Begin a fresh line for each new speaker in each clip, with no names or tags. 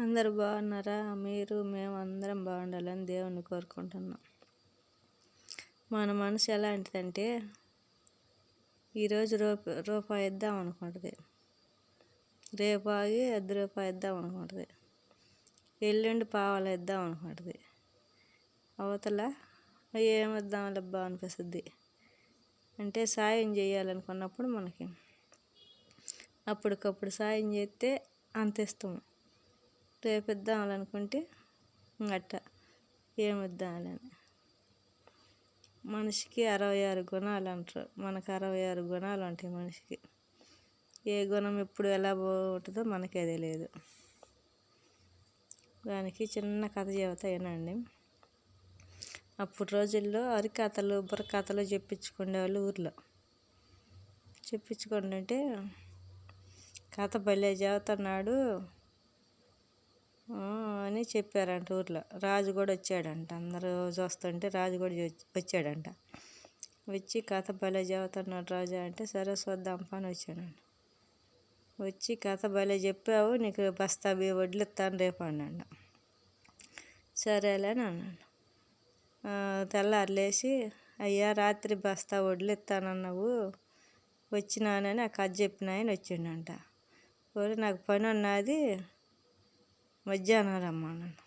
అందరూ బాగున్నారా? మేము అందరం బాగుండాలని దేవుణ్ణి కోరుకుంటున్నాం. మన మనసు ఎలాంటిదంటే ఈరోజు రూపాయి ఇద్దాం అనుకుంటుంది, రేపు ఆగి ₹10 ఇద్దాం అనుకుంటుంది, ఎల్లుండి పావలా ఇద్దాం అనుకుంటుంది, అవతల ఏమిద్దాం లబ్బా అనిపిస్తుంది. అంటే సాయం చేయాలనుకున్నప్పుడు మనకి అప్పటికప్పుడు సాయం చేస్తే అంత ఇస్తాము, రేపు ఇద్దామనుకుంటే అట్ట ఏమిద్దామని. మనిషికి 66 గుణాలు అంటారు, మనకు 66 గుణాలు ఉంటాయి మనిషికి. ఏ గుణం ఎప్పుడు ఎలా ఉంటుందో మనకే తెలియదు. దానికి చిన్న కథ చెబుతా వినండి. అప్పుడు రోజుల్లో అరికథలు బుర్రకథలు చెప్పించుకునేవాళ్ళు ఊర్లో. చెప్పించుకుంటుంటే కథ భలే చెబుతున్నాడు అని చెప్పారంట ఊర్లో. రాజు కూడా వచ్చాడంట, అందరూ చూస్తుంటే రాజు కూడా వచ్చాడంట. వచ్చి కథ భలే చెబుతున్నాడు రాజు అంటే, సరే చూద్దాం పని వచ్చాడంట. వచ్చి కథ భలే చెప్పావు, నీకు బస్తా వడ్లు ఇస్తాను రేపు అన్నాడు. సరేలే అని అన్నాడు. తెల్లారు లేచి, అయ్యా రాత్రి బస్తా వడ్లు ఇస్తానన్నావు, వచ్చినానని ఆ కథ చెప్పిన ఆయన వచ్చిండంట. ఓరే నాకు పని ఉన్నది, మధ్యాహ్నం రమ్మన్నాను.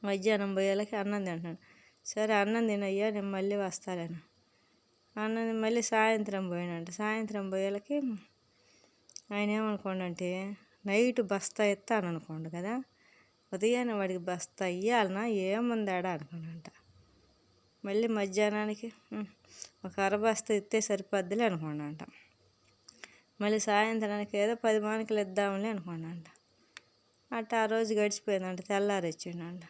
మధ్యాహ్నం పోయేళ్ళకి అన్నం తింటున్నాను. సరే అన్నం తినయ్యా, నేను మళ్ళీ వస్తాను. అన్నం మళ్ళీ సాయంత్రం పోయినంట. సాయంత్రం పోయేళ్ళకి ఆయన ఏమనుకోండంటే నైట్ బస్తా ఇస్తాను అనుకోండి కదా, ఉదయాన్నే వాడికి బస్తా ఇవ్వాలన్నా ఏముందాడా అనుకోండంట. మళ్ళీ మధ్యాహ్నానికి ఒక అరబస్తా ఇస్తే సరిపోద్దులే అనుకోండంట. మళ్ళీ సాయంత్రానికి ఏదో 10 మానికలు ఇద్దాంలే అనుకోండంట. అట్లా ఆ రోజు గడిచిపోయిందంట. తెల్లారి వచ్చిండంట.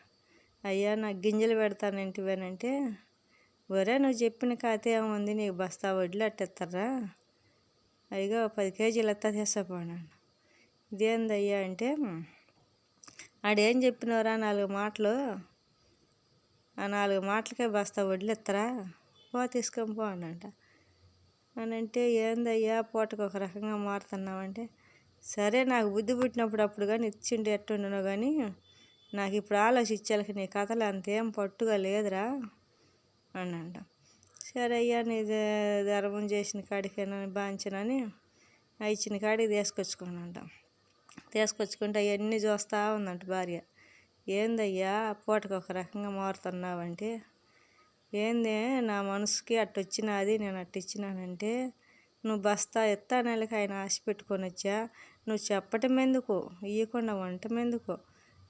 అయ్యా నాకు గింజలు పెడతాను ఇంటివేనంటే, ఒరే నువ్వు చెప్పిన కథ ఏముంది, నీకు బస్తా వడ్లు అట్టిస్తారా, అయ్యో 10 కేజీలు ఎత్తా తీసుకోపోయాడు. ఇదేందయ్యా అంటే, ఆడేం చెప్పినవరా 4 మాటలు, ఆ 4 మాటలకే బస్తా వడ్లు ఇస్తారా, పో తీసుకొని పో అనంట. అని అంటే, ఏందయ్యా పూటకు ఒక రకంగా మారుతున్నావంటే, సరే నాకు బుద్ధి పుట్టినప్పుడు అప్పుడు కానీ ఇచ్చిండి ఎట్టుండనో కానీ నాకు ఇప్పుడు ఆలోచించాలకి నీ కథలు అంతేం పట్టుగా లేదురా అనంట. సరే అయ్యా నీ ధర్మం చేసిన కాడికేనా బాంచనని ఇచ్చిన కాడికి తీసుకొచ్చుకున్నాంట. తీసుకొచ్చుకుంటే అవన్నీ చూస్తూ ఉందంట భార్య. ఏందయ్యా పూటకు ఒక రకంగా మారుతున్నావంటే, ఏందే నా మనసుకి అట్టొచ్చినది, నేను అట్టిచ్చినానంటే, నువ్వు బస్తా ఎత్తా నెలకి ఆయన ఆశ పెట్టుకొని వచ్చా, నువ్వు చెప్పటం ఎందుకు, ఇవ్వకుండా ఉండటం ఎందుకు,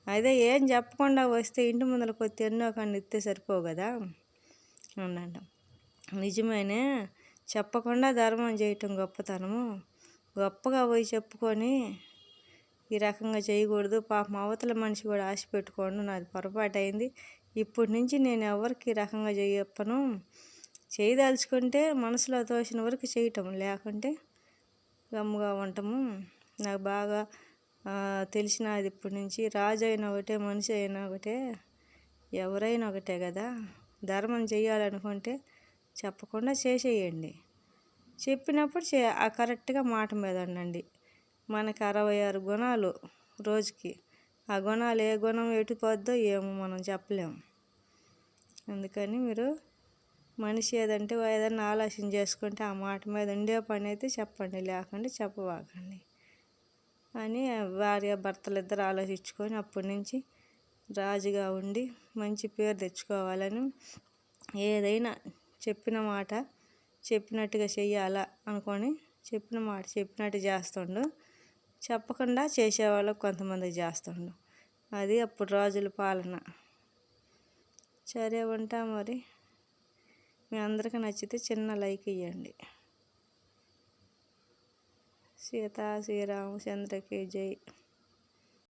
అదే ఏం చెప్పకుండా వస్తే ఇంటి ముందరకు వచ్చి ఎన్నో కానీ ఇస్తే సరిపోవు కదా అన్నాడు. నిజమేనే, చెప్పకుండా ధర్మం చేయటం గొప్పతనము, గొప్పగా పోయి చెప్పుకొని ఈ రకంగా చేయకూడదు, పాపం అవతల మనిషి కూడా ఆశ పెట్టుకోండు, నాది పొరపాటు అయింది, ఇప్పటి నుంచి నేను ఎవరికి ఈ రకంగా చెప్పను, చేయదలుచుకుంటే మనసులో తోచిన వరకు చేయటం, లేకుంటే గమ్ముగా ఉండటము. నాకు బాగా తెలిసినది ఇప్పటి నుంచి, రాజు అయినా ఒకటే, మనిషి అయినా ఒకటే, ఎవరైనా ఒకటే కదా, ధర్మం చేయాలనుకుంటే చెప్పకుండా చేసేయండి, చెప్పినప్పుడు కరెక్ట్గా మాట మీద ఉండండి. మనకు 66 గుణాలు రోజుకి, ఆ గుణాలు ఏ గుణం ఎటుపోద్దో ఏమో మనం చెప్పలేము. అందుకని మీరు మనిషి ఏదన్నా ఆలోచన చేసుకుంటే ఆ మాట మీద ఉండే పని అయితే చెప్పండి, లేకుండా చెప్పవాకండి అని భార్య భర్తలు ఇద్దరు ఆలోచించుకొని అప్పటి నుంచి రాజుగా ఉండి మంచి పేరు తెచ్చుకోవాలని, ఏదైనా చెప్పిన మాట చెప్పినట్టుగా చెయ్యాలా అనుకొని చెప్పిన మాట చెప్పినట్టు చేస్తుండు, చెప్పకుండా చేసేవాళ్ళకు కొంతమందికి చేస్తుండు. అది అప్పుడు రాజుల పాలన. సరే ఉంటా మరి. మీ అందరికీ నచ్చితే చిన్న లైక్ ఇవ్వండి. సీతా శ్రీరామచంద్రకి జై.